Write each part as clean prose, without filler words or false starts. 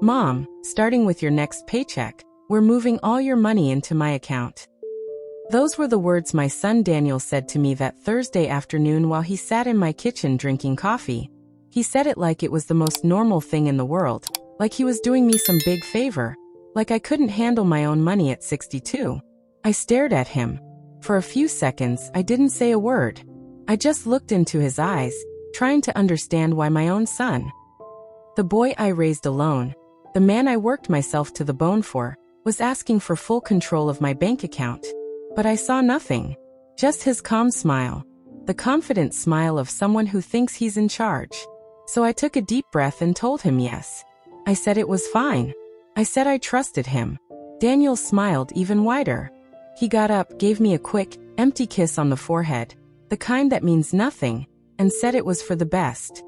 "Mom, starting with your next paycheck, we're moving all your money into my account." Those were the words my son Daniel said to me that Thursday afternoon while he sat in my kitchen drinking coffee. He said it like it was the most normal thing in the world, like he was doing me some big favor, like I couldn't handle my own money at 62. I stared at him. For a few seconds, I didn't say a word. I just looked into his eyes, trying to understand why my own son, the boy I raised alone, the man I worked myself to the bone for, was asking for full control of my bank account. But I saw nothing. Just his calm smile. The confident smile of someone who thinks he's in charge. So I took a deep breath and told him yes. I said it was fine. I said I trusted him. Daniel smiled even wider. He got up, gave me a quick, empty kiss on the forehead, the kind that means nothing, and said it was for the best.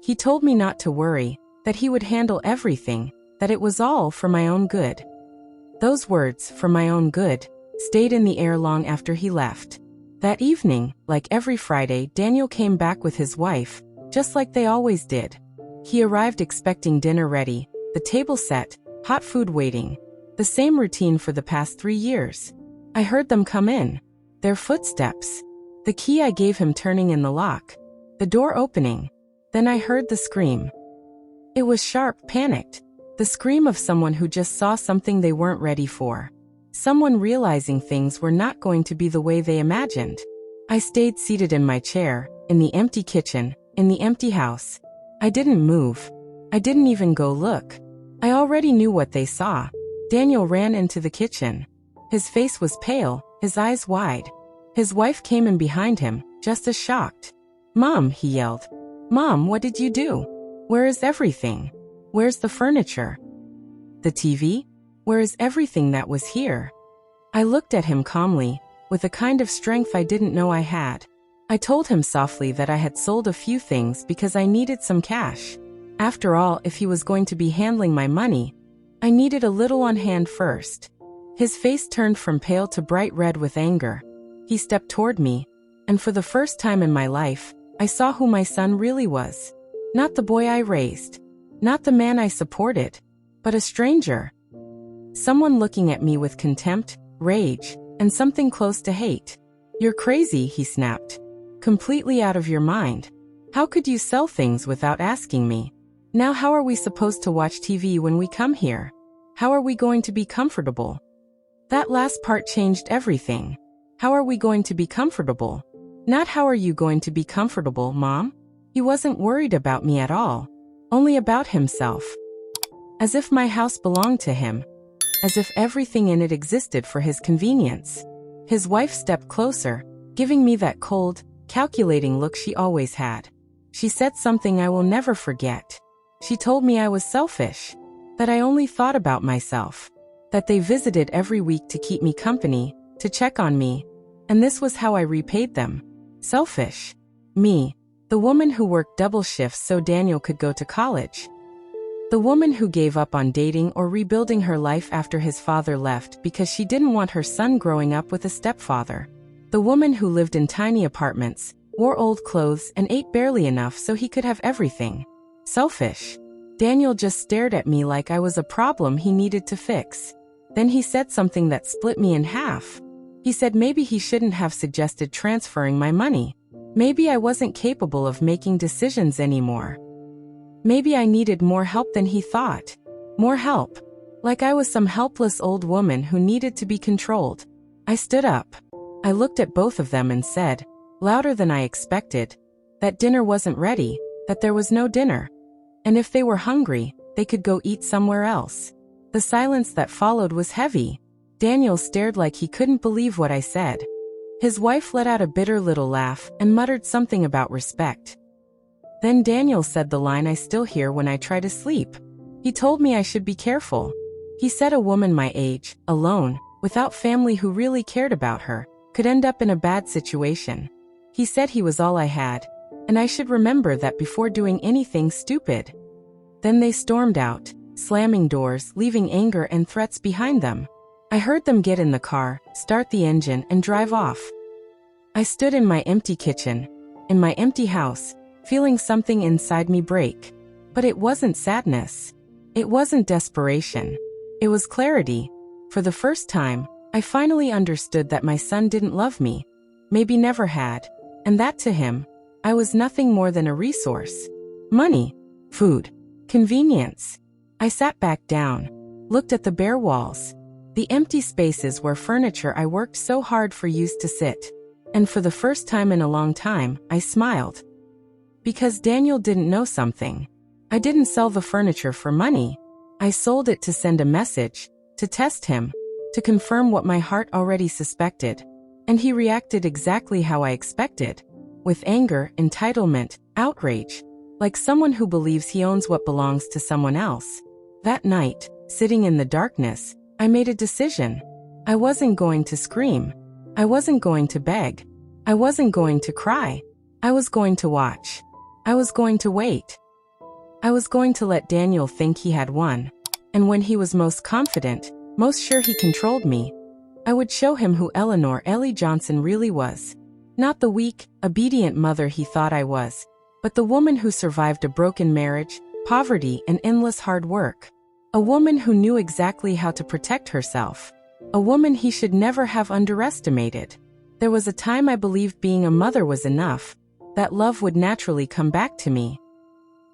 He told me not to worry, that he would handle everything, that it was all for my own good. Those words, for my own good, stayed in the air long after he left. That evening, like every Friday, Daniel came back with his wife, just like they always did. He arrived expecting dinner ready, the table set, hot food waiting. The same routine for the past 3 years. I heard them come in. Their footsteps. The key I gave him turning in the lock. The door opening. Then I heard the scream. It was sharp, panicked. The scream of someone who just saw something they weren't ready for. Someone realizing things were not going to be the way they imagined. I stayed seated in my chair, in the empty kitchen, in the empty house. I didn't move. I didn't even go look. I already knew what they saw. Daniel ran into the kitchen. His face was pale, his eyes wide. His wife came in behind him, just as shocked. "Mom," he yelled. "Mom, what did you do? Where is everything? Where's the furniture? The TV? Where is everything that was here?" I looked at him calmly, with a kind of strength I didn't know I had. I told him softly that I had sold a few things because I needed some cash. After all, if he was going to be handling my money, I needed a little on hand first. His face turned from pale to bright red with anger. He stepped toward me, and for the first time in my life, I saw who my son really was. Not the boy I raised. Not the man I supported. But a stranger. Someone looking at me with contempt, rage, and something close to hate. "You're crazy," he snapped. "Completely out of your mind. How could you sell things without asking me? Now how are we supposed to watch TV when we come here? How are we going to be comfortable?" That last part changed everything. How are we going to be comfortable? Not how are you going to be comfortable, Mom? He wasn't worried about me at all. Only about himself. As if my house belonged to him. As if everything in it existed for his convenience. His wife stepped closer, giving me that cold, calculating look she always had. She said something I will never forget. She told me I was selfish. That I only thought about myself. That they visited every week to keep me company, to check on me. And this was how I repaid them. Selfish. Me. The woman who worked double shifts so Daniel could go to college. The woman who gave up on dating or rebuilding her life after his father left because she didn't want her son growing up with a stepfather. The woman who lived in tiny apartments, wore old clothes and ate barely enough so he could have everything. Selfish. Daniel just stared at me like I was a problem he needed to fix. Then he said something that split me in half. He said maybe he shouldn't have suggested transferring my money. Maybe I wasn't capable of making decisions anymore. Maybe I needed more help than he thought. More help. Like I was some helpless old woman who needed to be controlled. I stood up. I looked at both of them and said, louder than I expected, that dinner wasn't ready, that there was no dinner. And if they were hungry, they could go eat somewhere else. The silence that followed was heavy. Daniel stared like he couldn't believe what I said. His wife let out a bitter little laugh and muttered something about respect. Then Daniel said the line I still hear when I try to sleep. He told me I should be careful. He said a woman my age, alone, without family who really cared about her, could end up in a bad situation. He said he was all I had, and I should remember that before doing anything stupid. Then they stormed out, slamming doors, leaving anger and threats behind them. I heard them get in the car, start the engine, and drive off. I stood in my empty kitchen, in my empty house, feeling something inside me break. But it wasn't sadness. It wasn't desperation. It was clarity. For the first time, I finally understood that my son didn't love me, maybe never had, and that to him, I was nothing more than a resource. Money, food, convenience. I sat back down, looked at the bare walls, the empty spaces where furniture I worked so hard for used to sit, and for the first time in a long time, I smiled. Because Daniel didn't know something. I didn't sell the furniture for money. I sold it to send a message, to test him, to confirm what my heart already suspected. And he reacted exactly how I expected. With anger, entitlement, outrage. Like someone who believes he owns what belongs to someone else. That night, sitting in the darkness, I made a decision. I wasn't going to scream. I wasn't going to beg. I wasn't going to cry. I was going to watch. I was going to wait. I was going to let Daniel think he had won. And when he was most confident, most sure he controlled me, I would show him who Eleanor Ellie Johnson really was. Not the weak, obedient mother he thought I was, but the woman who survived a broken marriage, poverty, and endless hard work. A woman who knew exactly how to protect herself. A woman he should never have underestimated. There was a time I believed being a mother was enough, that love would naturally come back to me.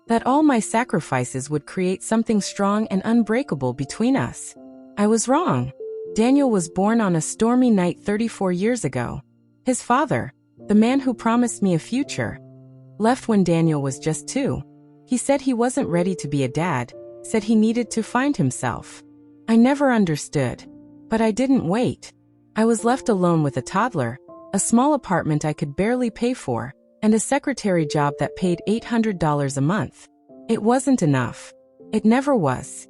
That all my sacrifices would create something strong and unbreakable between us. I was wrong. Daniel was born on a stormy night 34 years ago. His father, the man who promised me a future, left when Daniel was just 2. He said he wasn't ready to be a dad, said he needed to find himself. I never understood. But I didn't wait. I was left alone with a toddler, a small apartment I could barely pay for, and a secretary job that paid $800 a month. It wasn't enough. It never was.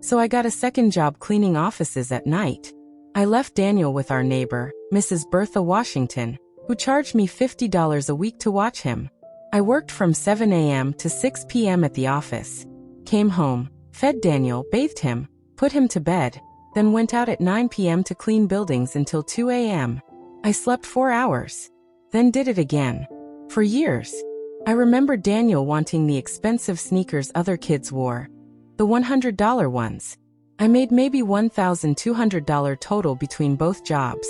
So I got a second job cleaning offices at night. I left Daniel with our neighbor, Mrs. Bertha Washington, who charged me $50 a week to watch him. I worked from 7 a.m. to 6 p.m. at the office. Came home, fed Daniel, bathed him, put him to bed, then went out at 9 p.m. to clean buildings until 2 a.m. I slept 4 hours. Then did it again. For years. I remember Daniel wanting the expensive sneakers other kids wore. The $100 ones. I made maybe $1,200 total between both jobs.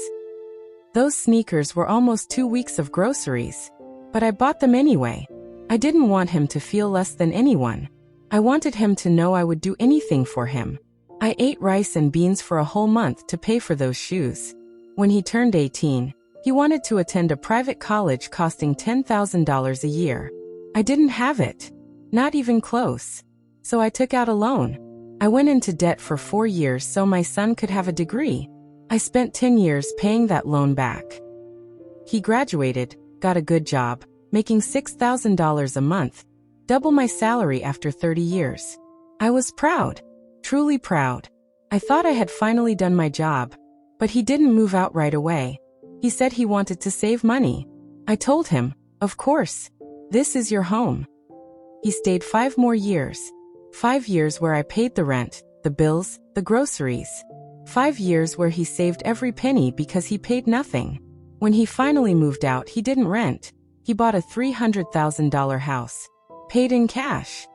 Those sneakers were almost 2 weeks of groceries. But I bought them anyway. I didn't want him to feel less than anyone. I wanted him to know I would do anything for him. I ate rice and beans for a whole month to pay for those shoes. When he turned 18, he wanted to attend a private college costing $10,000 a year. I didn't have it. Not even close. So I took out a loan. I went into debt for 4 years so my son could have a degree. I spent 10 years paying that loan back. He graduated, got a good job, making $6,000 a month, double my salary after 30 years. I was proud. Truly proud. I thought I had finally done my job. But he didn't move out right away. He said he wanted to save money. I told him, of course. This is your home. He stayed 5 more years. 5 years where I paid the rent, the bills, the groceries. 5 years where he saved every penny because he paid nothing. When he finally moved out, he didn't rent. He bought a $300,000 house. Paid in cash.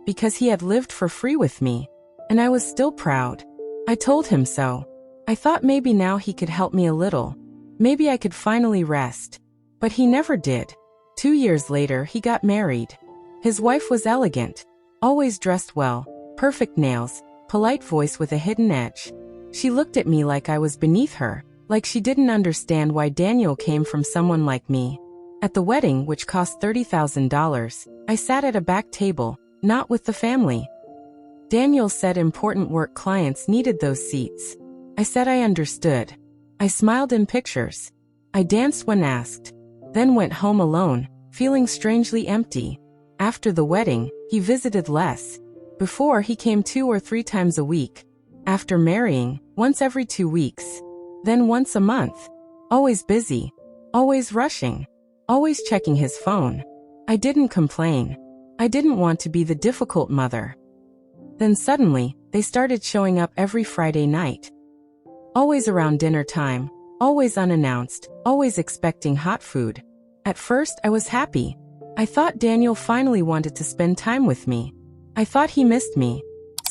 Because he had lived for free with me. And I was still proud. I told him so. I thought maybe now he could help me a little. Maybe I could finally rest. But he never did. 2 years later, he got married. His wife was elegant. Always dressed well. Perfect nails. Polite voice with a hidden edge. She looked at me like I was beneath her. Like she didn't understand why Daniel came from someone like me. At the wedding, which cost $30,000, I sat at a back table, not with the family. Daniel said important work clients needed those seats. I said I understood. I smiled in pictures. I danced when asked. Then went home alone, feeling strangely empty. After the wedding, he visited less. Before, he came 2 or 3 times a week. After marrying, once every 2 weeks. Then once a month. Always busy. Always rushing. Always checking his phone. I didn't complain. I didn't want to be the difficult mother. Then suddenly, they started showing up every Friday night. Always around dinner time, always unannounced, always expecting hot food. At first, I was happy. I thought Daniel finally wanted to spend time with me. I thought he missed me.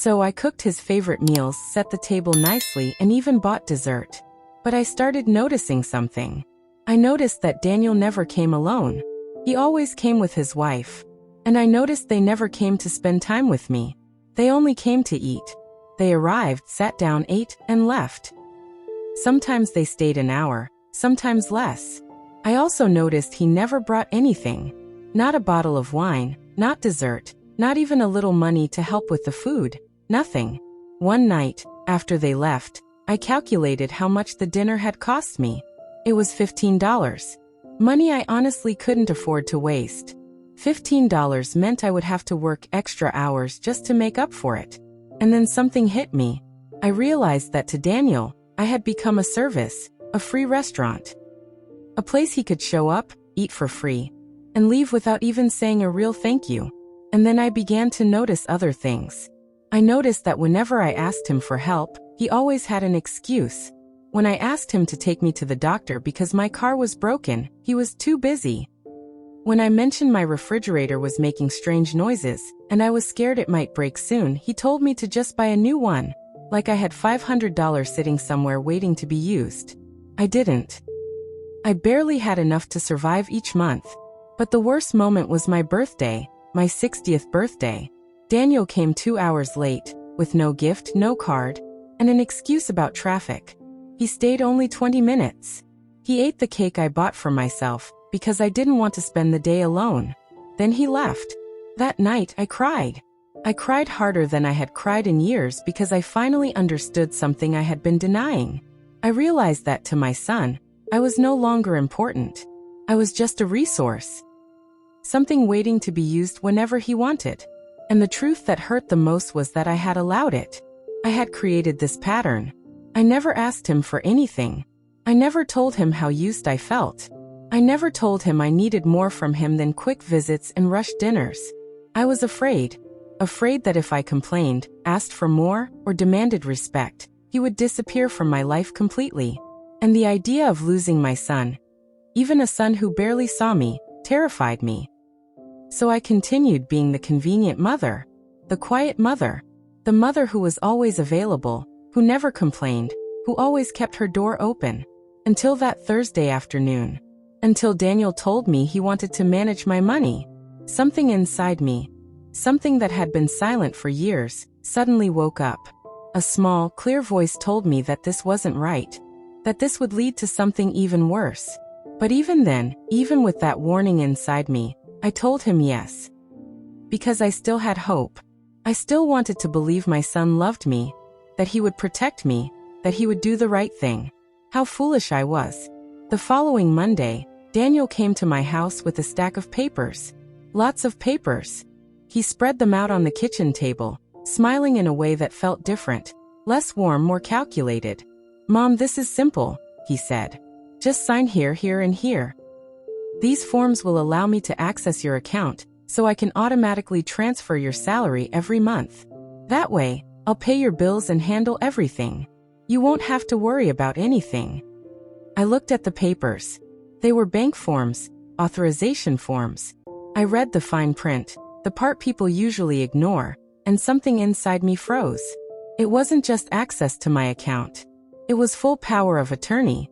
So I cooked his favorite meals, set the table nicely, and even bought dessert. But I started noticing something. I noticed that Daniel never came alone. He always came with his wife. And I noticed they never came to spend time with me. They only came to eat. They arrived, sat down, ate, and left. Sometimes they stayed an hour, sometimes less. I also noticed he never brought anything. Not a bottle of wine, not dessert, not even a little money to help with the food. Nothing. One night, after they left, I calculated how much the dinner had cost me. It was $15. Money I honestly couldn't afford to waste. $15 meant I would have to work extra hours just to make up for it. And then something hit me. I realized that to Daniel, I had become a service, a free restaurant. A place he could show up, eat for free, and leave without even saying a real thank you. And then I began to notice other things. I noticed that whenever I asked him for help, he always had an excuse. When I asked him to take me to the doctor because my car was broken, he was too busy. When I mentioned my refrigerator was making strange noises, and I was scared it might break soon, he told me to just buy a new one, like I had $500 sitting somewhere waiting to be used. I didn't. I barely had enough to survive each month. But the worst moment was my birthday, my 60th birthday. Daniel came 2 hours late, with no gift, no card, and an excuse about traffic. He stayed only 20 minutes. He ate the cake I bought for myself, because I didn't want to spend the day alone. Then he left. That night, I cried. I cried harder than I had cried in years because I finally understood something I had been denying. I realized that to my son, I was no longer important. I was just a resource. Something waiting to be used whenever he wanted. And the truth that hurt the most was that I had allowed it. I had created this pattern. I never asked him for anything. I never told him how used I felt. I never told him I needed more from him than quick visits and rushed dinners. I was afraid. Afraid that if I complained, asked for more, or demanded respect, he would disappear from my life completely. And the idea of losing my son, even a son who barely saw me, terrified me. So I continued being the convenient mother, the quiet mother, the mother who was always available, who never complained, who always kept her door open. Until that Thursday afternoon. Until Daniel told me he wanted to manage my money. Something inside me, something that had been silent for years, suddenly woke up. A small, clear voice told me that this wasn't right, that this would lead to something even worse. But even then, even with that warning inside me, I told him yes. Because I still had hope. I still wanted to believe my son loved me, that he would protect me, that he would do the right thing. How foolish I was. The following Monday, Daniel came to my house with a stack of papers. Lots of papers. He spread them out on the kitchen table, smiling in a way that felt different, less warm, more calculated. "Mom, this is simple," he said. "Just sign here, here, and here. These forms will allow me to access your account, so I can automatically transfer your salary every month. That way, I'll pay your bills and handle everything. You won't have to worry about anything." I looked at the papers. They were bank forms, authorization forms. I read the fine print, the part people usually ignore, and something inside me froze. It wasn't just access to my account. It was full power of attorney.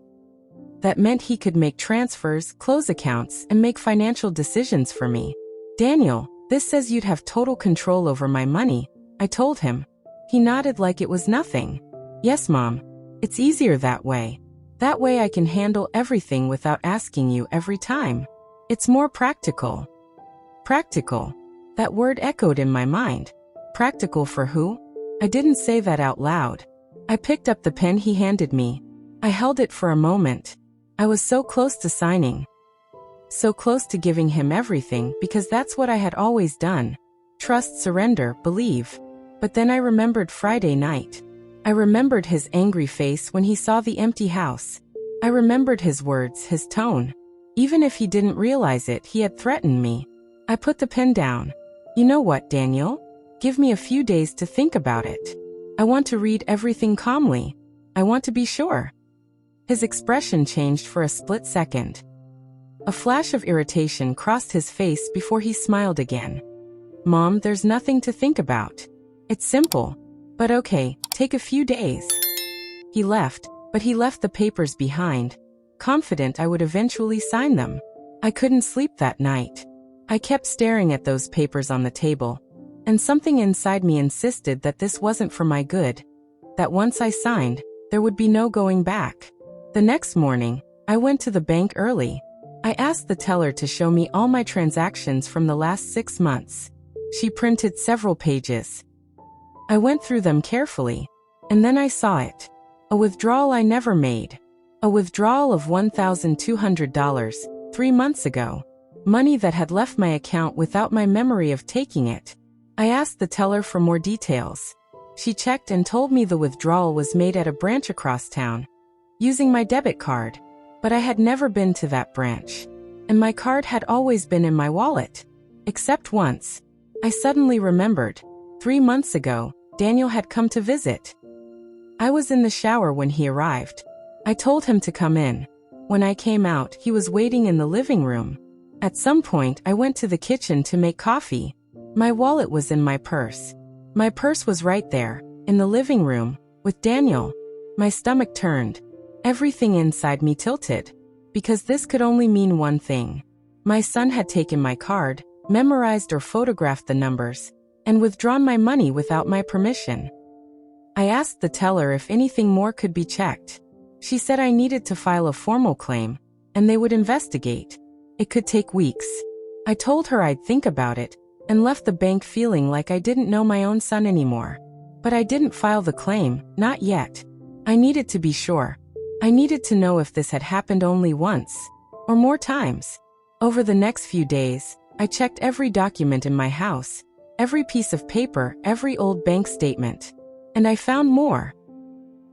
That meant he could make transfers, close accounts, and make financial decisions for me. "Daniel, this says you'd have total control over my money," I told him. He nodded like it was nothing. "Yes, Mom. It's easier that way. That way I can handle everything without asking you every time. It's more practical." Practical. That word echoed in my mind. Practical for who? I didn't say that out loud. I picked up the pen he handed me. I held it for a moment. I was so close to signing. So close to giving him everything because that's what I had always done. Trust, surrender, believe. But then I remembered Friday night. I remembered his angry face when he saw the empty house. I remembered his words, his tone. Even if he didn't realize it, he had threatened me. I put the pen down. "You know what, Daniel? Give me a few days to think about it. I want to read everything calmly. I want to be sure." His expression changed for a split second. A flash of irritation crossed his face before he smiled again. "Mom, there's nothing to think about. It's simple. But okay, take a few days. He left, but he left the papers behind, confident I would eventually sign them. I couldn't sleep that night. I kept staring at those papers on the table, and something inside me insisted that this wasn't for my good, that once I signed, there would be no going back. The next morning, I went to the bank early. I asked the teller to show me all my transactions from the last 6 months. She printed several pages. I went through them carefully, and then I saw it. A withdrawal I never made. A withdrawal of $1,200, 3 months ago. Money that had left my account without my memory of taking it. I asked the teller for more details. She checked and told me the withdrawal was made at a branch across town, using my debit card. But I had never been to that branch, and my card had always been in my wallet. Except once. I suddenly remembered. 3 months ago, Daniel had come to visit. I was in the shower when he arrived. I told him to come in. When I came out, he was waiting in the living room. At some point, I went to the kitchen to make coffee. My wallet was in my purse. My purse was right there, in the living room, with Daniel. My stomach turned. Everything inside me tilted. Because this could only mean one thing. My son had taken my card, memorized or photographed the numbers, and withdrawn my money without my permission. I asked the teller if anything more could be checked. She said I needed to file a formal claim, and they would investigate. It could take weeks. I told her I'd think about it, and left the bank feeling like I didn't know my own son anymore. But I didn't file the claim, not yet. I needed to be sure. I needed to know if this had happened only once, or more times. Over the next few days, I checked every document in my house, every piece of paper, every old bank statement. And I found more.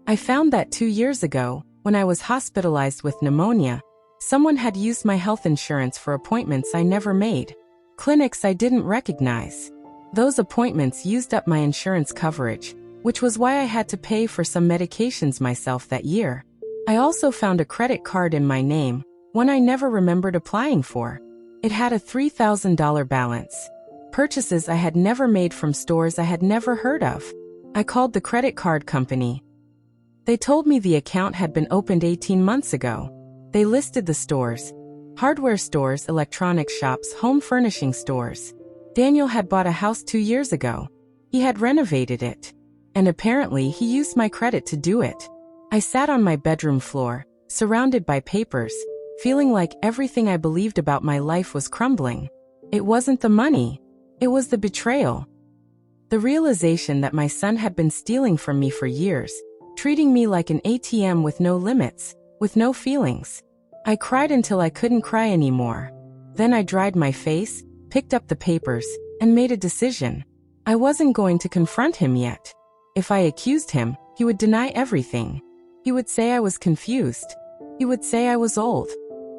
I found that 2 years ago, when I was hospitalized with pneumonia, someone had used my health insurance for appointments I never made, clinics I didn't recognize. Those appointments used up my insurance coverage, which was why I had to pay for some medications myself that year. I also found a credit card in my name, one I never remembered applying for. It had a $3,000 balance. Purchases I had never made from stores I had never heard of. I called the credit card company. They told me the account had been opened 18 months ago. They listed the stores: hardware stores, electronics shops, home furnishing stores. Daniel had bought a house 2 years ago. He had renovated it. And apparently he used my credit to do it. I sat on my bedroom floor, surrounded by papers, feeling like everything I believed about my life was crumbling. It wasn't the money. It was the betrayal. The realization that my son had been stealing from me for years, treating me like an ATM with no limits, with no feelings. I cried until I couldn't cry anymore. Then I dried my face, picked up the papers, and made a decision. I wasn't going to confront him yet. If I accused him, he would deny everything. He would say I was confused. He would say I was old.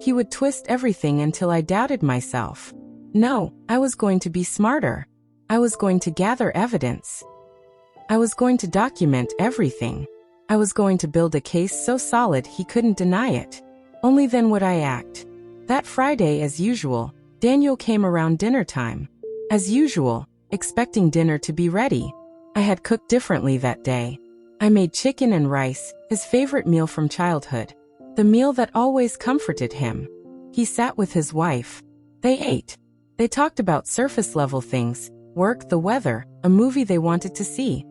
He would twist everything until I doubted myself. No, I was going to be smarter. I was going to gather evidence. I was going to document everything. I was going to build a case so solid he couldn't deny it. Only then would I act. That Friday, as usual, Daniel came around dinner time. As usual, expecting dinner to be ready. I had cooked differently that day. I made chicken and rice, his favorite meal from childhood. The meal that always comforted him. He sat with his wife. They ate. They talked about surface-level things, work, the weather, a movie they wanted to see.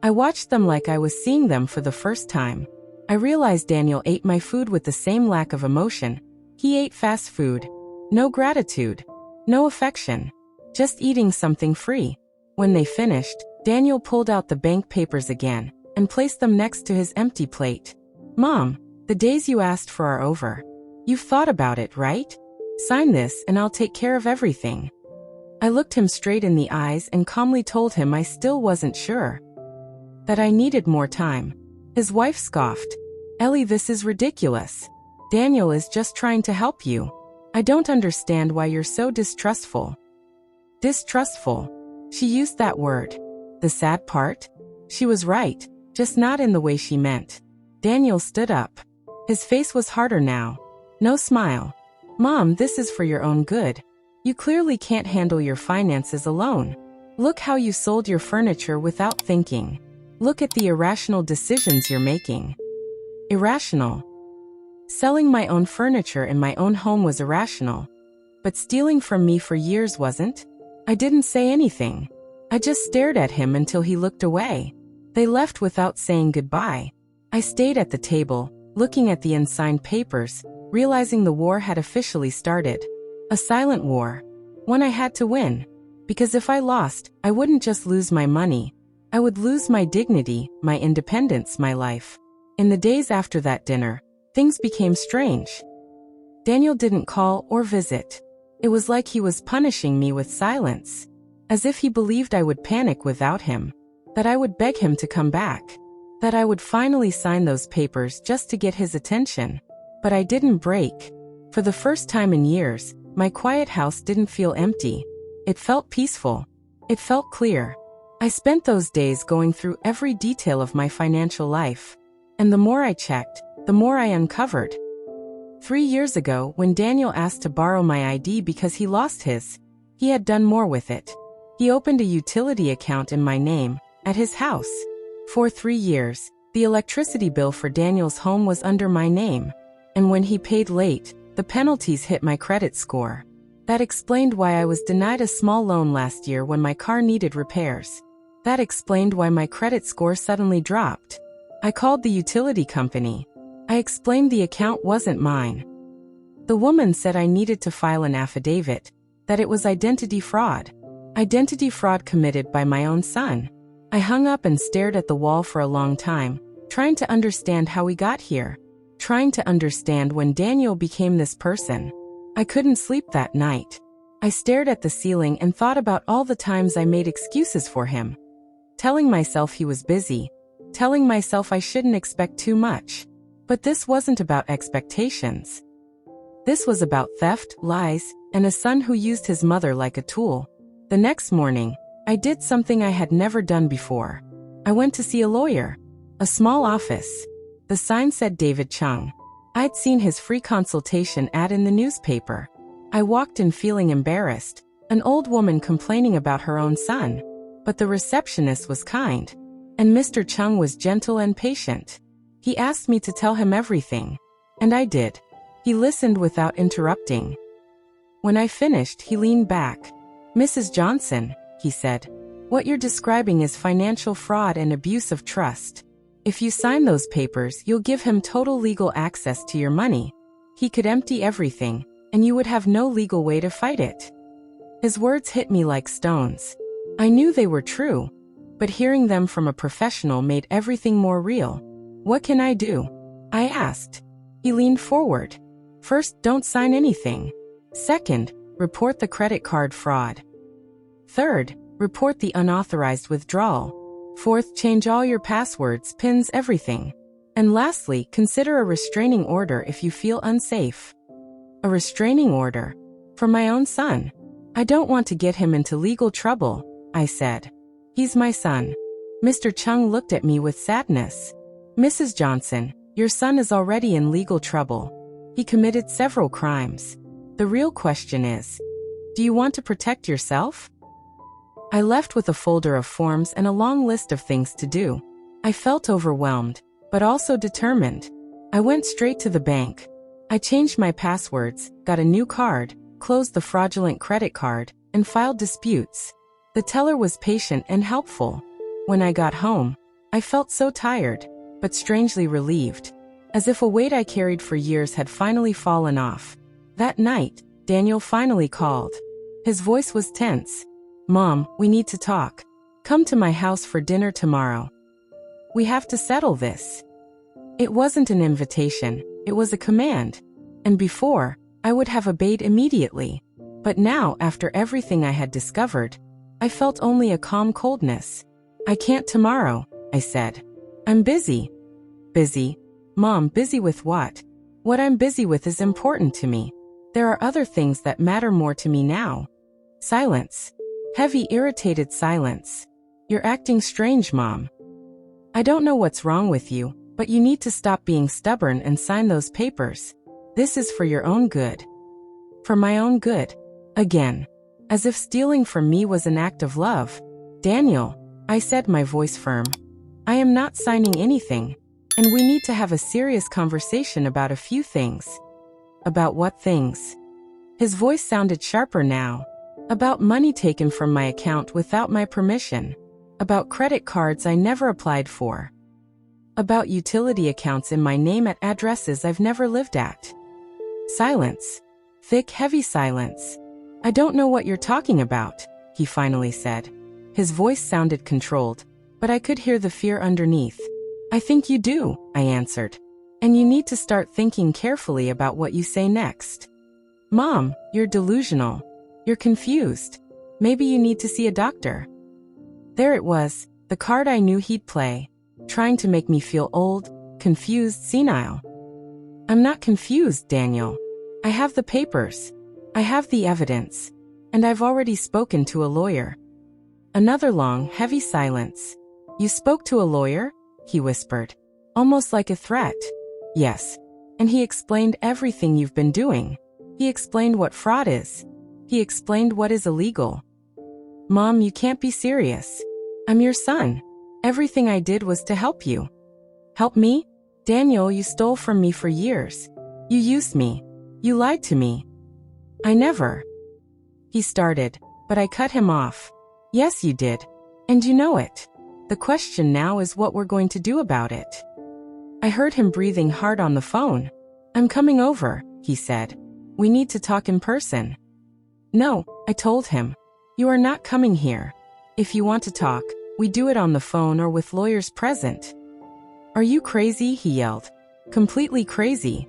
I watched them like I was seeing them for the first time. I realized Daniel ate my food with the same lack of emotion. He ate fast food. No gratitude. No affection. Just eating something free. When they finished, Daniel pulled out the bank papers again and placed them next to his empty plate. "Mom, the days you asked for are over. You've thought about it, right? Sign this and I'll take care of everything." I looked him straight in the eyes and calmly told him I still wasn't sure. That I needed more time. His wife scoffed. "Ellie, this is ridiculous. Daniel is just trying to help you. I don't understand why you're so distrustful." Distrustful. She used that word. The sad part? She was right, just not in the way she meant. Daniel stood up. His face was harder now. No smile. "Mom, this is for your own good. You clearly can't handle your finances alone. Look how you sold your furniture without thinking. Look at the irrational decisions you're making. Irrational. Selling my own furniture in my own home was irrational. But stealing from me for years wasn't. I didn't say anything. I just stared at him until he looked away. They left without saying goodbye. I stayed at the table, looking at the unsigned papers, realizing the war had officially started. A silent war. One I had to win. Because if I lost, I wouldn't just lose my money. I would lose my dignity, my independence, my life. In the days after that dinner, things became strange. Daniel didn't call or visit. It was like he was punishing me with silence. As if he believed I would panic without him. That I would beg him to come back. That I would finally sign those papers just to get his attention. But I didn't break. For the first time in years, my quiet house didn't feel empty. It felt peaceful. It felt clear. I spent those days going through every detail of my financial life. And the more I checked, the more I uncovered. 3 years ago, when Daniel asked to borrow my ID because he lost his, he had done more with it. He opened a utility account in my name, at his house. For 3 years, the electricity bill for Daniel's home was under my name. And when he paid late, the penalties hit my credit score. That explained why I was denied a small loan last year when my car needed repairs. That explained why my credit score suddenly dropped. I called the utility company. I explained the account wasn't mine. The woman said I needed to file an affidavit, that it was identity fraud. Identity fraud committed by my own son. I hung up and stared at the wall for a long time, trying to understand how we got here. Trying to understand when Daniel became this person. I couldn't sleep that night. I stared at the ceiling and thought about all the times I made excuses for him. Telling myself he was busy. Telling myself I shouldn't expect too much. But this wasn't about expectations. This was about theft, lies, and a son who used his mother like a tool. The next morning, I did something I had never done before. I went to see a lawyer. A small office. The sign said David Chung. I'd seen his free consultation ad in the newspaper. I walked in feeling embarrassed, an old woman complaining about her own son. But the receptionist was kind. And Mr. Chung was gentle and patient. He asked me to tell him everything. And I did. He listened without interrupting. When I finished, he leaned back. "Mrs. Johnson," he said, "what you're describing is financial fraud and abuse of trust. If you sign those papers, you'll give him total legal access to your money. He could empty everything, and you would have no legal way to fight it." His words hit me like stones. I knew they were true, but hearing them from a professional made everything more real. "What can I do?" I asked. He leaned forward. "First, don't sign anything. Second, report the credit card fraud. Third, report the unauthorized withdrawal. Fourth, change all your passwords, pins, everything. And lastly, consider a restraining order if you feel unsafe." A restraining order? For my own son? "I don't want to get him into legal trouble," I said. "He's my son." Mr. Chung looked at me with sadness. "Mrs. Johnson, your son is already in legal trouble. He committed several crimes. The real question is, do you want to protect yourself?" I left with a folder of forms and a long list of things to do. I felt overwhelmed, but also determined. I went straight to the bank. I changed my passwords, got a new card, closed the fraudulent credit card, and filed disputes. The teller was patient and helpful. When I got home, I felt so tired, but strangely relieved. As if a weight I carried for years had finally fallen off. That night, Daniel finally called. His voice was tense. "Mom, we need to talk. Come to my house for dinner tomorrow. We have to settle this." It wasn't an invitation, it was a command. And before, I would have obeyed immediately. But now, after everything I had discovered, I felt only a calm coldness. "I can't tomorrow," I said. "I'm busy." "Busy? Mom, busy with what?" "What I'm busy with is important to me. There are other things that matter more to me now." Silence. Heavy, irritated silence. "You're acting strange, Mom. I don't know what's wrong with you, but you need to stop being stubborn and sign those papers. This is for your own good." For my own good. Again. As if stealing from me was an act of love. "Daniel," I said, my voice firm. I am not signing anything, and we need to have a serious conversation about a few things. About what things? His voice sounded sharper now. About money taken from my account without my permission. About credit cards I never applied for. About utility accounts in my name at addresses I've never lived at. Silence. Thick, heavy silence. I don't know what you're talking about, he finally said. His voice sounded controlled, but I could hear the fear underneath. I think you do, I answered. And you need to start thinking carefully about what you say next. Mom, you're delusional. You're confused. Maybe you need to see a doctor. There it was, the card I knew he'd play, trying to make me feel old, confused, senile. I'm not confused, Daniel. I have the papers. I have the evidence. And I've already spoken to a lawyer. Another long, heavy silence. You spoke to a lawyer? He whispered, almost like a threat. Yes. And he explained everything you've been doing. He explained what fraud is. He explained what is illegal. Mom, you can't be serious. I'm your son. Everything I did was to help you. Help me? Daniel, you stole from me for years. You used me. You lied to me. I never. He started, but I cut him off. Yes, you did. And you know it. The question now is what we're going to do about it. I heard him breathing hard on the phone. I'm coming over, he said. We need to talk in person. No, I told him. You are not coming here. If you want to talk, we do it on the phone or with lawyers present. Are you crazy? He yelled. Completely crazy.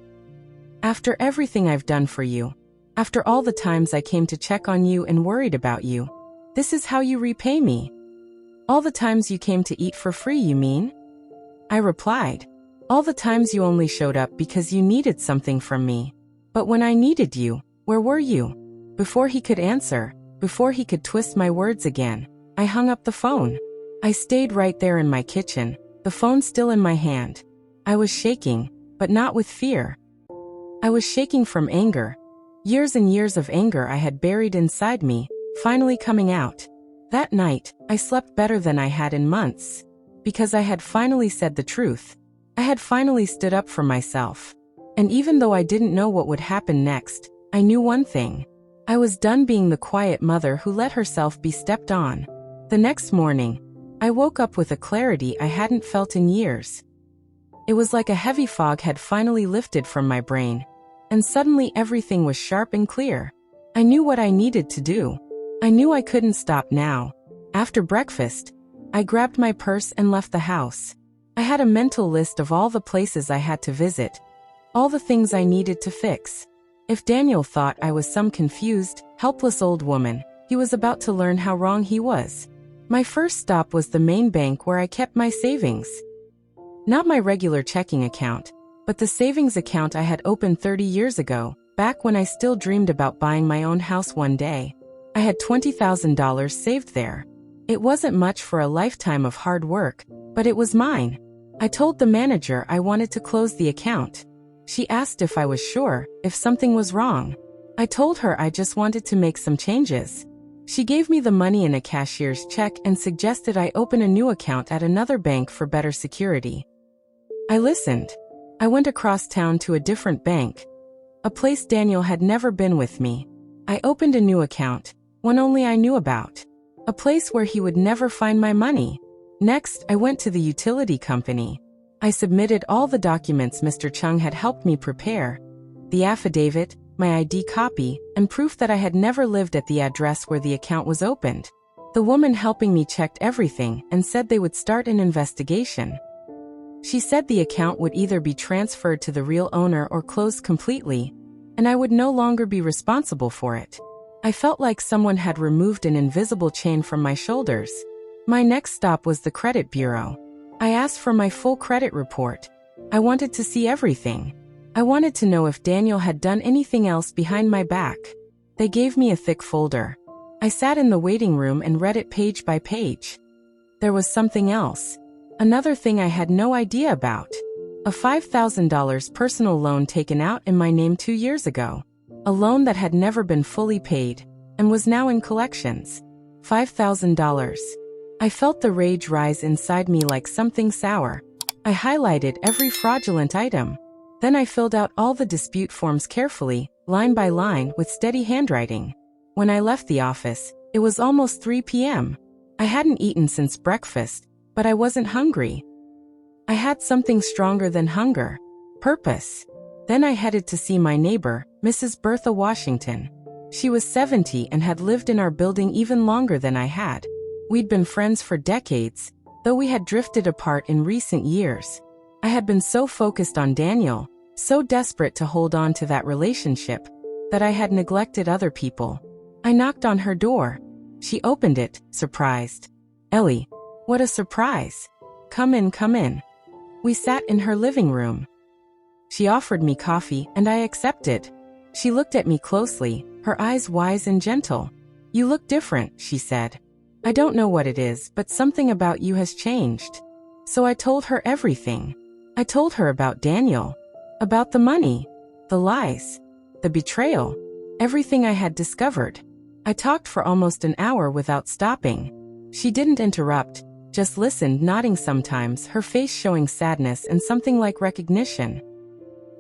After everything I've done for you, after all the times I came to check on you and worried about you, this is how you repay me? All the times you came to eat for free, you mean? I replied. All the times you only showed up because you needed something from me. But when I needed you, where were you? Before he could answer, before he could twist my words again, I hung up the phone. I stayed right there in my kitchen, the phone still in my hand. I was shaking, but not with fear. I was shaking from anger. Years and years of anger I had buried inside me, finally coming out. That night, I slept better than I had in months. Because I had finally said the truth. I had finally stood up for myself. And even though I didn't know what would happen next, I knew one thing. I was done being the quiet mother who let herself be stepped on. The next morning, I woke up with a clarity I hadn't felt in years. It was like a heavy fog had finally lifted from my brain, and suddenly everything was sharp and clear. I knew what I needed to do. I knew I couldn't stop now. After breakfast, I grabbed my purse and left the house. I had a mental list of all the places I had to visit, all the things I needed to fix. If Daniel thought I was some confused, helpless old woman, he was about to learn how wrong he was. My first stop was the main bank where I kept my savings. Not my regular checking account, but the savings account I had opened 30 years ago, back when I still dreamed about buying my own house one day. I had $20,000 saved there. It wasn't much for a lifetime of hard work, but it was mine. I told the manager I wanted to close the account. She asked if I was sure, if something was wrong. I told her I just wanted to make some changes. She gave me the money in a cashier's check and suggested I open a new account at another bank for better security. I listened. I went across town to a different bank, a place Daniel had never been with me. I opened a new account, one only I knew about, a place where he would never find my money. Next, I went to the utility company. I submitted all the documents Mr. Chung had helped me prepare, the affidavit, my ID copy, and proof that I had never lived at the address where the account was opened. The woman helping me checked everything and said they would start an investigation. She said the account would either be transferred to the real owner or closed completely, and I would no longer be responsible for it. I felt like someone had removed an invisible chain from my shoulders. My next stop was the credit bureau. I asked for my full credit report. I wanted to see everything. I wanted to know if Daniel had done anything else behind my back. They gave me a thick folder. I sat in the waiting room and read it page by page. There was something else. Another thing I had no idea about. A $5,000 personal loan taken out in my name 2 years ago. A loan that had never been fully paid, and was now in collections. $5,000. I felt the rage rise inside me like something sour. I highlighted every fraudulent item. Then I filled out all the dispute forms carefully, line by line, with steady handwriting. When I left the office, it was almost 3 p.m. I hadn't eaten since breakfast, but I wasn't hungry. I had something stronger than hunger: purpose. Then I headed to see my neighbor, Mrs. Bertha Washington. She was 70 and had lived in our building even longer than I had. We'd been friends for decades, though we had drifted apart in recent years. I had been so focused on Daniel, so desperate to hold on to that relationship, that I had neglected other people. I knocked on her door. She opened it, surprised. "Ellie, what a surprise. Come in, come in." We sat in her living room. She offered me coffee, and I accepted. She looked at me closely, her eyes wise and gentle. "You look different," she said. "I don't know what it is, but something about you has changed." So I told her everything. I told her about Daniel, about the money, the lies, the betrayal, everything I had discovered. I talked for almost an hour without stopping. She didn't interrupt, just listened, nodding sometimes, her face showing sadness and something like recognition.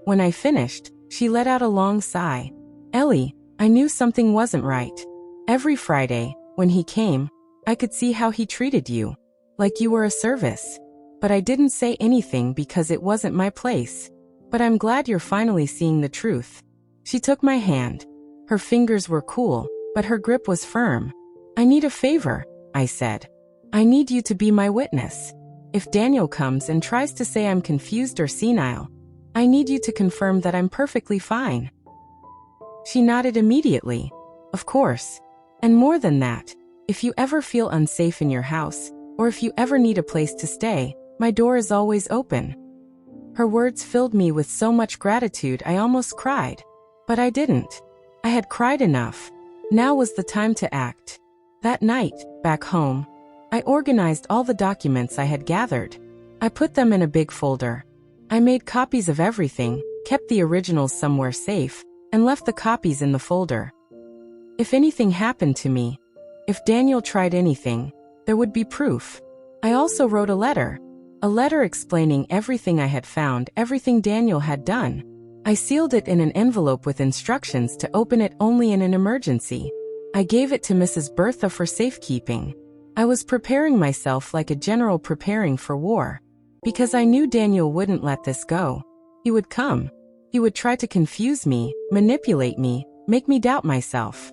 When I finished, she let out a long sigh. "Ellie, I knew something wasn't right. Every Friday, when he came, I could see how he treated you, like you were a service. But I didn't say anything because it wasn't my place. But I'm glad you're finally seeing the truth." She took my hand. Her fingers were cool, but her grip was firm. "I need a favor," I said. "I need you to be my witness. If Daniel comes and tries to say I'm confused or senile, I need you to confirm that I'm perfectly fine." She nodded immediately. "Of course. And more than that, if you ever feel unsafe in your house, or if you ever need a place to stay, my door is always open." Her words filled me with so much gratitude I almost cried. But I didn't. I had cried enough. Now was the time to act. That night, back home, I organized all the documents I had gathered. I put them in a big folder. I made copies of everything, kept the originals somewhere safe, and left the copies in the folder. If anything happened to me, if Daniel tried anything, there would be proof. I also wrote a letter explaining everything I had found, everything Daniel had done. I sealed it in an envelope with instructions to open it only in an emergency. I gave it to Mrs. Bertha for safekeeping. I was preparing myself like a general preparing for war, because I knew Daniel wouldn't let this go. He would come. He would try to confuse me, manipulate me, make me doubt myself.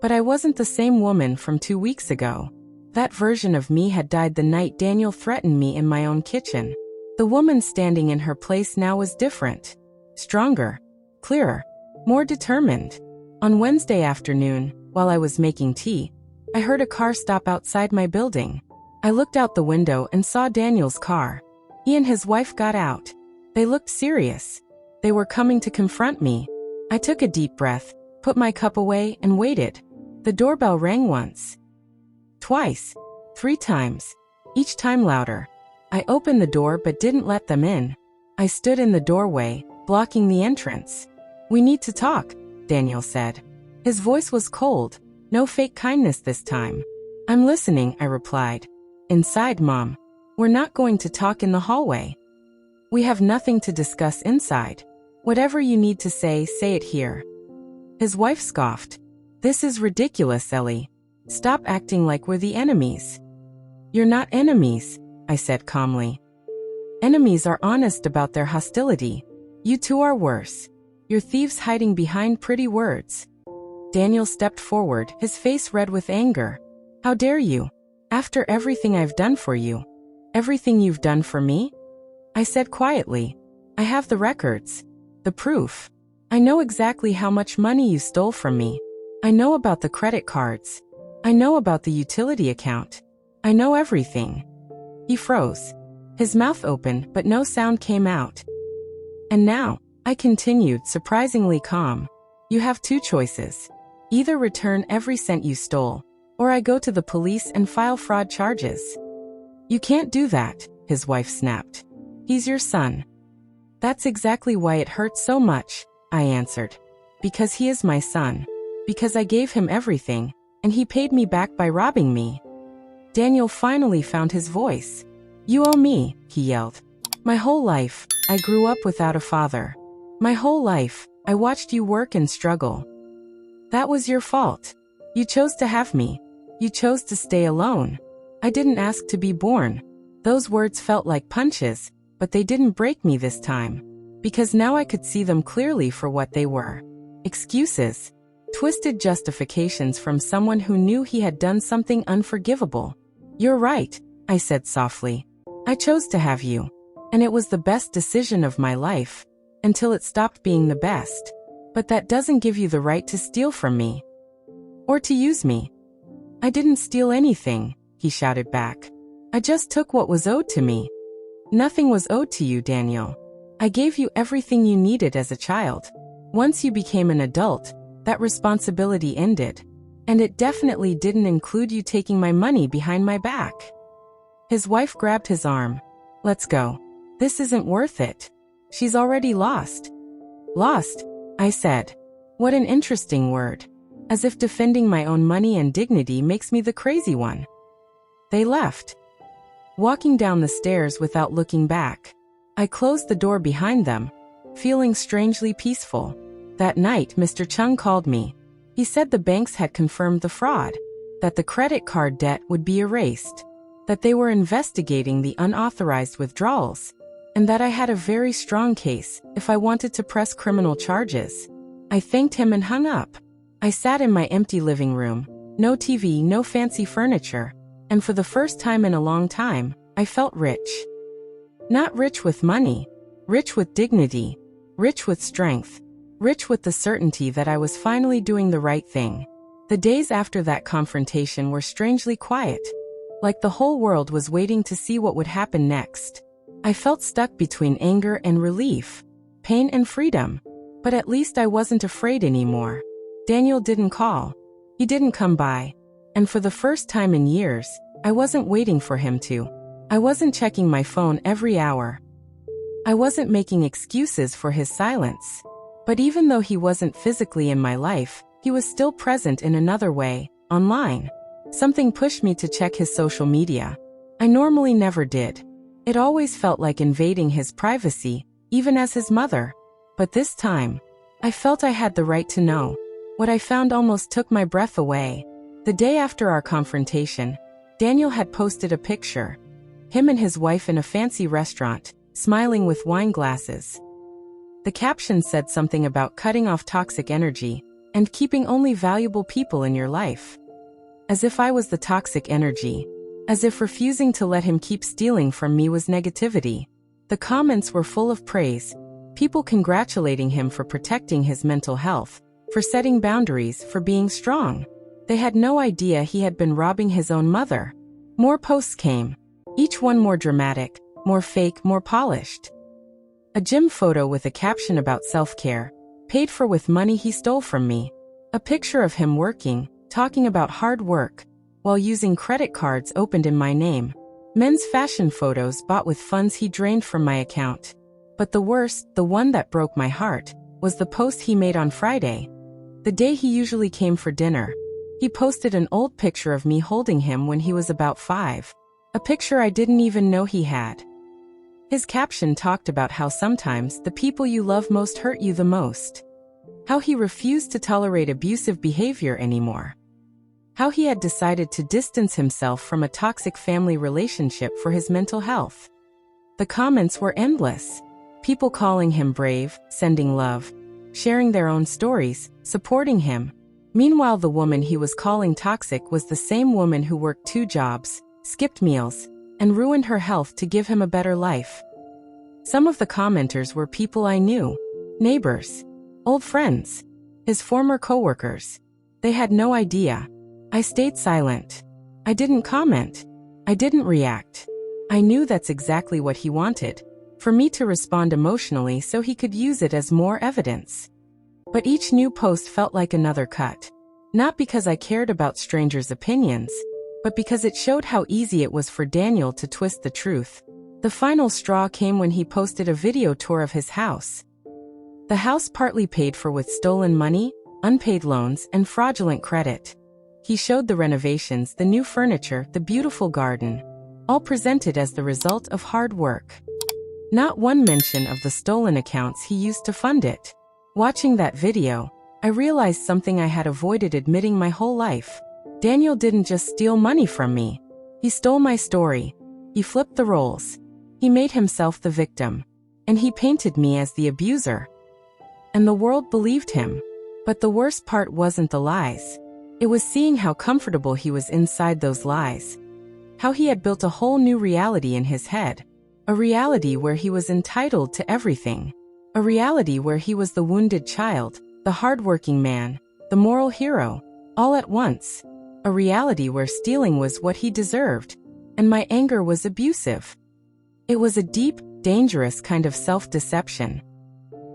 But I wasn't the same woman from 2 weeks ago. That version of me had died the night Daniel threatened me in my own kitchen. The woman standing in her place now was different. Stronger, clearer, more determined. On Wednesday afternoon, while I was making tea, I heard a car stop outside my building. I looked out the window and saw Daniel's car. He and his wife got out. They looked serious. They were coming to confront me. I took a deep breath, put my cup away, and waited. The doorbell rang once. Twice. 3 times. Each time louder. I opened the door but didn't let them in. I stood in the doorway, blocking the entrance. "We need to talk," Daniel said. His voice was cold. No fake kindness this time. "I'm listening," I replied. "Inside, Mom. We're not going to talk in the hallway. We have nothing to discuss inside. Whatever you need to say it here." His wife scoffed. "This is ridiculous, Ellie. Stop acting like we're the enemies." "You're not enemies," I said calmly. "Enemies are honest about their hostility. You two are worse. You're thieves hiding behind pretty words." Daniel stepped forward, his face red with anger. "How dare you? After everything I've done for you. Everything you've done for me?" I said quietly. "I have the records. The proof. I know exactly how much money you stole from me. I know about the credit cards. I know about the utility account. I know everything." He froze. His mouth opened, but no sound came out. "And now," I continued, surprisingly calm, "you have 2 choices. Either return every cent you stole, or I go to the police and file fraud charges." "You can't do that," his wife snapped. "He's your son." "That's exactly why it hurts so much," I answered. "Because he is my son. Because I gave him everything, and he paid me back by robbing me." Daniel finally found his voice. "You owe me," he yelled. "My whole life, I grew up without a father. My whole life, I watched you work and struggle. That was your fault. You chose to have me. You chose to stay alone. I didn't ask to be born." Those words felt like punches, but they didn't break me this time. Because now I could see them clearly for what they were. Excuses. Twisted justifications from someone who knew he had done something unforgivable. "You're right," I said softly. "I chose to have you. And it was the best decision of my life. Until it stopped being the best. But that doesn't give you the right to steal from me. Or to use me." "I didn't steal anything," he shouted back. "I just took what was owed to me." "Nothing was owed to you, Daniel. I gave you everything you needed as a child. Once you became an adult, that responsibility ended. And it definitely didn't include you taking my money behind my back." His wife grabbed his arm. "Let's go. This isn't worth it. She's already lost." "Lost?" I said. "What an interesting word. As if defending my own money and dignity makes me the crazy one." They left. Walking down the stairs without looking back. I closed the door behind them, feeling strangely peaceful. That night, Mr. Chung called me. He said the banks had confirmed the fraud, that the credit card debt would be erased, that they were investigating the unauthorized withdrawals, and that I had a very strong case if I wanted to press criminal charges. I thanked him and hung up. I sat in my empty living room, no TV, no fancy furniture, and for the first time in a long time, I felt rich. Not rich with money, rich with dignity, rich with strength, rich with the certainty that I was finally doing the right thing. The days after that confrontation were strangely quiet, like the whole world was waiting to see what would happen next. I felt stuck between anger and relief, pain and freedom, but at least I wasn't afraid anymore. Daniel didn't call. He didn't come by. And for the first time in years, I wasn't waiting for him to. I wasn't checking my phone every hour. I wasn't making excuses for his silence. But even though he wasn't physically in my life, he was still present in another way, online. Something pushed me to check his social media. I normally never did. It always felt like invading his privacy, even as his mother. But this time, I felt I had the right to know. What I found almost took my breath away. The day after our confrontation, Daniel had posted a picture. Him and his wife in a fancy restaurant, smiling with wine glasses. The caption said something about cutting off toxic energy and keeping only valuable people in your life. As if I was the toxic energy. As if refusing to let him keep stealing from me was negativity. The comments were full of praise. People congratulating him for protecting his mental health, for setting boundaries, for being strong. They had no idea he had been robbing his own mother. More posts came. Each one more dramatic, more fake, more polished. A gym photo with a caption about self-care, paid for with money he stole from me. A picture of him working, talking about hard work, while using credit cards opened in my name. Men's fashion photos bought with funds he drained from my account. But the worst, the one that broke my heart, was the post he made on Friday. The day he usually came for dinner. He posted an old picture of me holding him when he was about 5. A picture I didn't even know he had. His caption talked about how sometimes the people you love most hurt you the most. How he refused to tolerate abusive behavior anymore. How he had decided to distance himself from a toxic family relationship for his mental health. The comments were endless. People calling him brave, sending love, sharing their own stories, supporting him. Meanwhile, the woman he was calling toxic was the same woman who worked 2 jobs, skipped meals, and ruined her health to give him a better life. Some of the commenters were people I knew, neighbors, old friends, his former coworkers. They had no idea. I stayed silent. I didn't comment. I didn't react. I knew that's exactly what he wanted, for me to respond emotionally so he could use it as more evidence. But each new post felt like another cut. Not because I cared about strangers' opinions, but because it showed how easy it was for Daniel to twist the truth. The final straw came when he posted a video tour of his house. The house partly paid for with stolen money, unpaid loans, and fraudulent credit. He showed the renovations, the new furniture, the beautiful garden, all presented as the result of hard work. Not one mention of the stolen accounts he used to fund it. Watching that video, I realized something I had avoided admitting my whole life. Daniel didn't just steal money from me. He stole my story. He flipped the roles. He made himself the victim. And he painted me as the abuser. And the world believed him. But the worst part wasn't the lies. It was seeing how comfortable he was inside those lies. How he had built a whole new reality in his head. A reality where he was entitled to everything. A reality where he was the wounded child, the hardworking man, the moral hero, all at once. A reality where stealing was what he deserved, and my anger was abusive. It was a deep, dangerous kind of self-deception.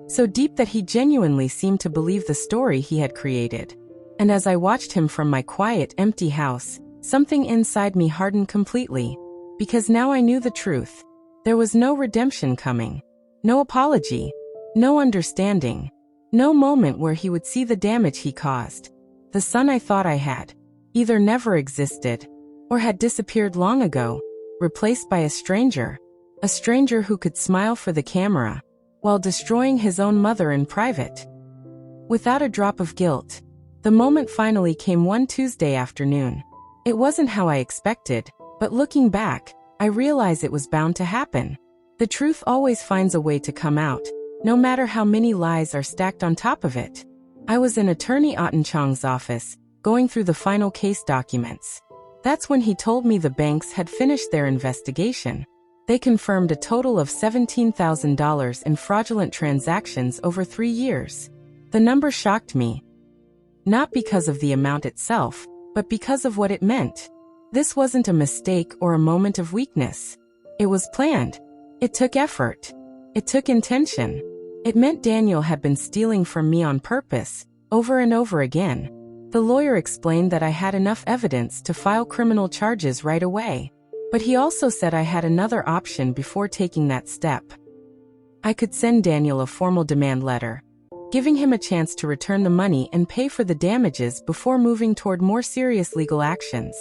So deep that he genuinely seemed to believe the story he had created. And as I watched him from my quiet, empty house, something inside me hardened completely. Because now I knew the truth. There was no redemption coming. No apology. No understanding. No moment where he would see the damage he caused. The son I thought I had either never existed or had disappeared long ago, replaced by a stranger who could smile for the camera while destroying his own mother in private. Without a drop of guilt, the moment finally came one Tuesday afternoon. It wasn't how I expected, but looking back, I realize it was bound to happen. The truth always finds a way to come out, no matter how many lies are stacked on top of it. I was in Attorney Ottenchong's office, going through the final case documents. That's when he told me the banks had finished their investigation. They confirmed a total of $17,000 in fraudulent transactions over 3 years. The number shocked me. Not because of the amount itself, but because of what it meant. This wasn't a mistake or a moment of weakness. It was planned. It took effort. It took intention. It meant Daniel had been stealing from me on purpose, over and over again. The lawyer explained that I had enough evidence to file criminal charges right away. But he also said I had another option before taking that step. I could send Daniel a formal demand letter, giving him a chance to return the money and pay for the damages before moving toward more serious legal actions.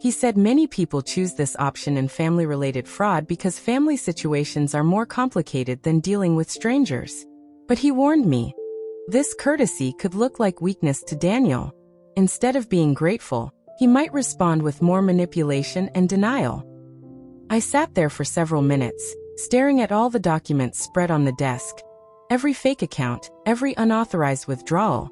He said many people choose this option in family-related fraud because family situations are more complicated than dealing with strangers. But he warned me, this courtesy could look like weakness to Daniel. Instead of being grateful, he might respond with more manipulation and denial. I sat there for several minutes, staring at all the documents spread on the desk. Every fake account, every unauthorized withdrawal,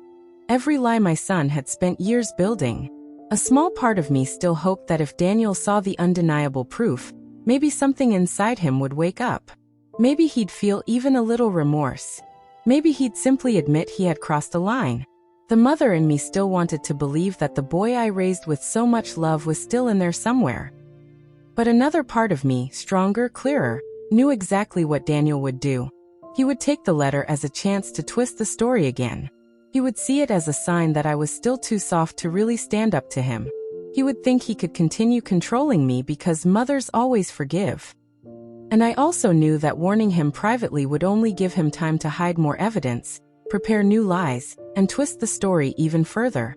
every lie my son had spent years building. A small part of me still hoped that if Daniel saw the undeniable proof, maybe something inside him would wake up. Maybe he'd feel even a little remorse. Maybe he'd simply admit he had crossed a line. The mother in me still wanted to believe that the boy I raised with so much love was still in there somewhere. But another part of me, stronger, clearer, knew exactly what Daniel would do. He would take the letter as a chance to twist the story again. He would see it as a sign that I was still too soft to really stand up to him. He would think he could continue controlling me because mothers always forgive. And I also knew that warning him privately would only give him time to hide more evidence, prepare new lies, and twist the story even further.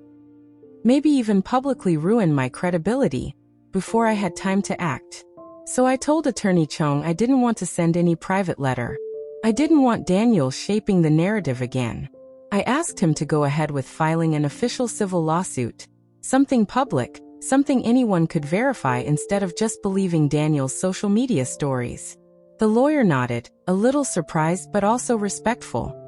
Maybe even publicly ruin my credibility, before I had time to act. So I told Attorney Chong I didn't want to send any private letter. I didn't want Daniel shaping the narrative again. I asked him to go ahead with filing an official civil lawsuit. Something public, something anyone could verify instead of just believing Daniel's social media stories. The lawyer nodded, a little surprised but also respectful.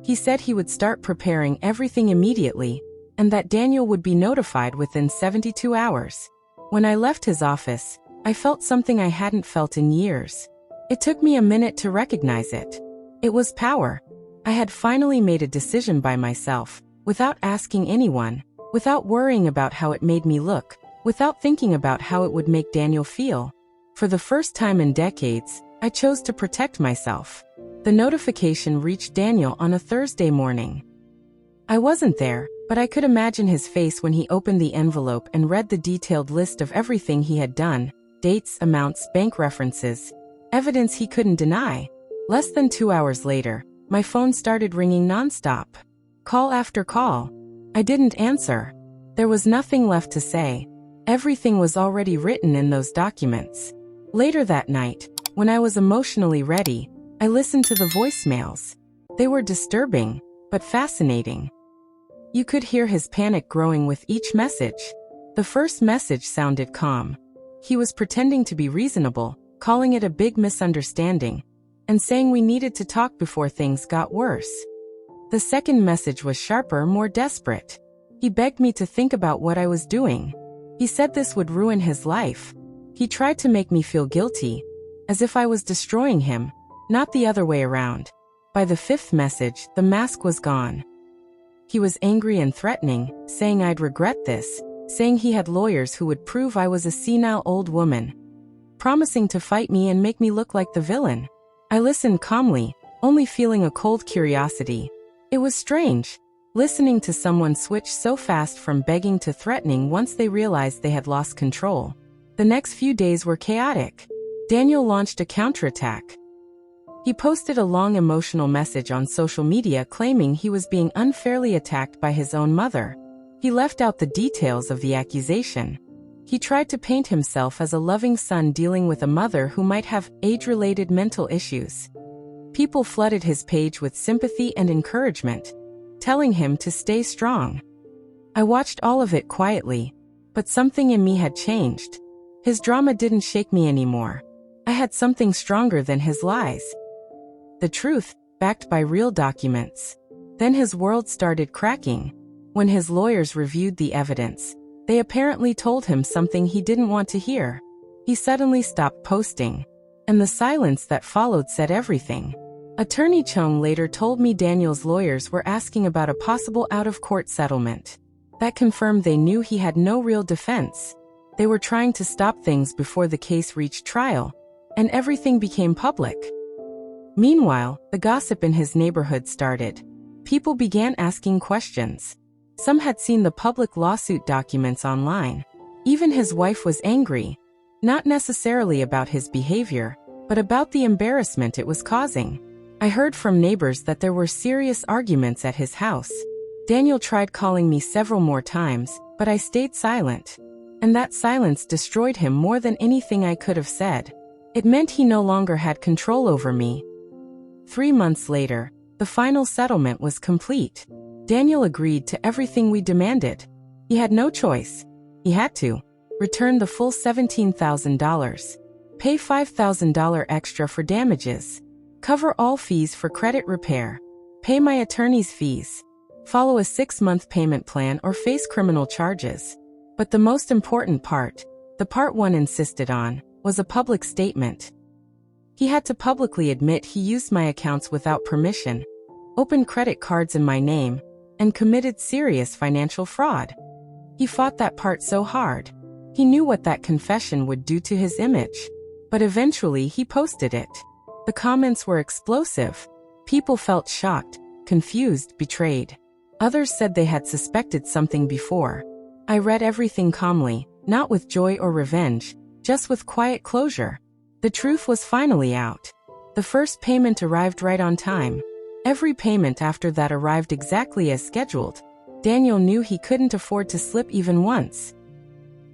He said he would start preparing everything immediately, and that Daniel would be notified within 72 hours. When I left his office, I felt something I hadn't felt in years. It took me a minute to recognize it. It was power. I had finally made a decision by myself, without asking anyone, without worrying about how it made me look, without thinking about how it would make Daniel feel. For the first time in decades, I chose to protect myself. The notification reached Daniel on a Thursday morning. I wasn't there, but I could imagine his face when he opened the envelope and read the detailed list of everything he had done, dates, amounts, bank references, evidence he couldn't deny. Less than 2 hours later, my phone started ringing nonstop. Call after call. I didn't answer. There was nothing left to say. Everything was already written in those documents. Later that night, when I was emotionally ready, I listened to the voicemails. They were disturbing, but fascinating. You could hear his panic growing with each message. The first message sounded calm. He was pretending to be reasonable, calling it a big misunderstanding, and saying we needed to talk before things got worse. The second message was sharper, more desperate. He begged me to think about what I was doing. He said this would ruin his life. He tried to make me feel guilty, as if I was destroying him, not the other way around. By the fifth message, the mask was gone. He was angry and threatening, saying I'd regret this, saying he had lawyers who would prove I was a senile old woman, promising to fight me and make me look like the villain. I listened calmly, only feeling a cold curiosity. It was strange, listening to someone switch so fast from begging to threatening once they realized they had lost control. The next few days were chaotic. Daniel launched a counterattack. He posted a long emotional message on social media claiming he was being unfairly attacked by his own mother. He left out the details of the accusation. He tried to paint himself as a loving son dealing with a mother who might have age-related mental issues. People flooded his page with sympathy and encouragement, telling him to stay strong. I watched all of it quietly, but something in me had changed. His drama didn't shake me anymore. I had something stronger than his lies. The truth, backed by real documents. Then his world started cracking. When his lawyers reviewed the evidence, they apparently told him something he didn't want to hear. He suddenly stopped posting, and the silence that followed said everything. Attorney Chung later told me Daniel's lawyers were asking about a possible out-of-court settlement. That confirmed they knew he had no real defense. They were trying to stop things before the case reached trial, and everything became public. Meanwhile, the gossip in his neighborhood started. People began asking questions. Some had seen the public lawsuit documents online. Even his wife was angry, not necessarily about his behavior, but about the embarrassment it was causing. I heard from neighbors that there were serious arguments at his house. Daniel tried calling me several more times, but I stayed silent. And that silence destroyed him more than anything I could have said. It meant he no longer had control over me. 3 months later, the final settlement was complete. Daniel agreed to everything we demanded. He had no choice. He had to return the full $17,000, pay $5,000 extra for damages, cover all fees for credit repair, pay my attorney's fees, follow a 6-month payment plan or face criminal charges. But the most important part, the part one insisted on, was a public statement. He had to publicly admit he used my accounts without permission, opened credit cards in my name, and committed serious financial fraud. He fought that part so hard. He knew what that confession would do to his image. But eventually he posted it. The comments were explosive. People felt shocked, confused, betrayed. Others said they had suspected something before. I read everything calmly, not with joy or revenge, just with quiet closure. The truth was finally out. The first payment arrived right on time. Every payment after that arrived exactly as scheduled. Daniel knew he couldn't afford to slip even once.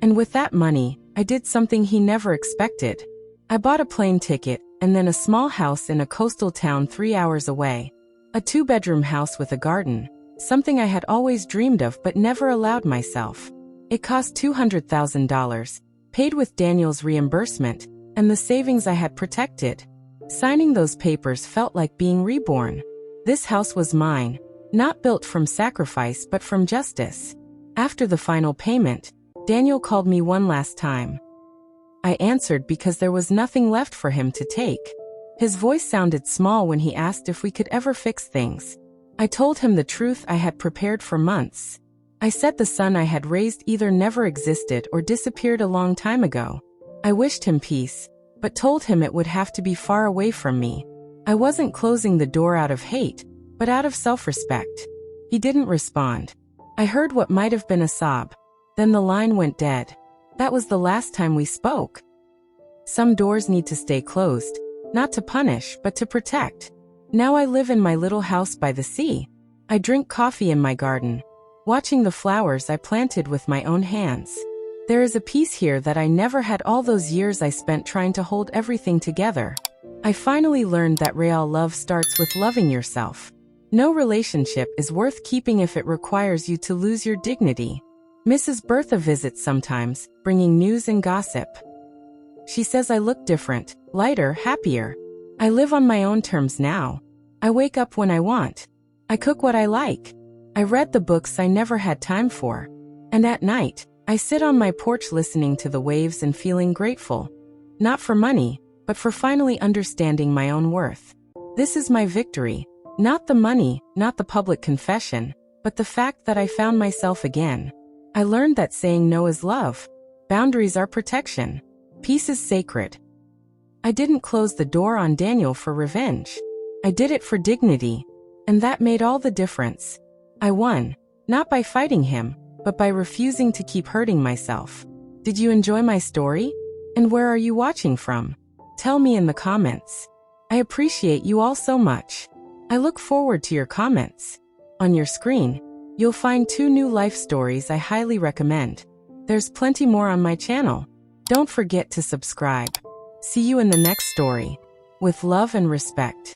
And with that money, I did something he never expected. I bought a plane ticket, and then a small house in a coastal town 3 hours away. A 2-bedroom house with a garden, something I had always dreamed of but never allowed myself. It cost $200,000, paid with Daniel's reimbursement, and the savings I had protected. Signing those papers felt like being reborn. This house was mine, not built from sacrifice but from justice. After the final payment, Daniel called me one last time. I answered because there was nothing left for him to take. His voice sounded small when he asked if we could ever fix things. I told him the truth I had prepared for months. I said the son I had raised either never existed or disappeared a long time ago. I wished him peace, but told him it would have to be far away from me. I wasn't closing the door out of hate, but out of self-respect. He didn't respond. I heard what might have been a sob. Then the line went dead. That was the last time we spoke. Some doors need to stay closed, not to punish, but to protect. Now I live in my little house by the sea. I drink coffee in my garden. watching the flowers I planted with my own hands. There is a peace here that I never had all those years I spent trying to hold everything together. I finally learned that real love starts with loving yourself. No relationship is worth keeping if it requires you to lose your dignity. Mrs. Bertha visits sometimes, bringing news and gossip. She says I look different, lighter, happier. I live on my own terms now. I wake up when I want. I cook what I like. I read the books I never had time for. And at night, I sit on my porch listening to the waves and feeling grateful. Not for money, but for finally understanding my own worth. This is my victory. Not the money, not the public confession, but the fact that I found myself again. I learned that saying no is love. Boundaries are protection. Peace is sacred. I didn't close the door on Daniel for revenge. I did it for dignity. And that made all the difference. I won, not by fighting him, but by refusing to keep hurting myself. Did you enjoy my story? And where are you watching from? Tell me in the comments. I appreciate you all so much. I look forward to your comments. On your screen, you'll find 2 new life stories I highly recommend. There's plenty more on my channel. Don't forget to subscribe. See you in the next story. With love and respect.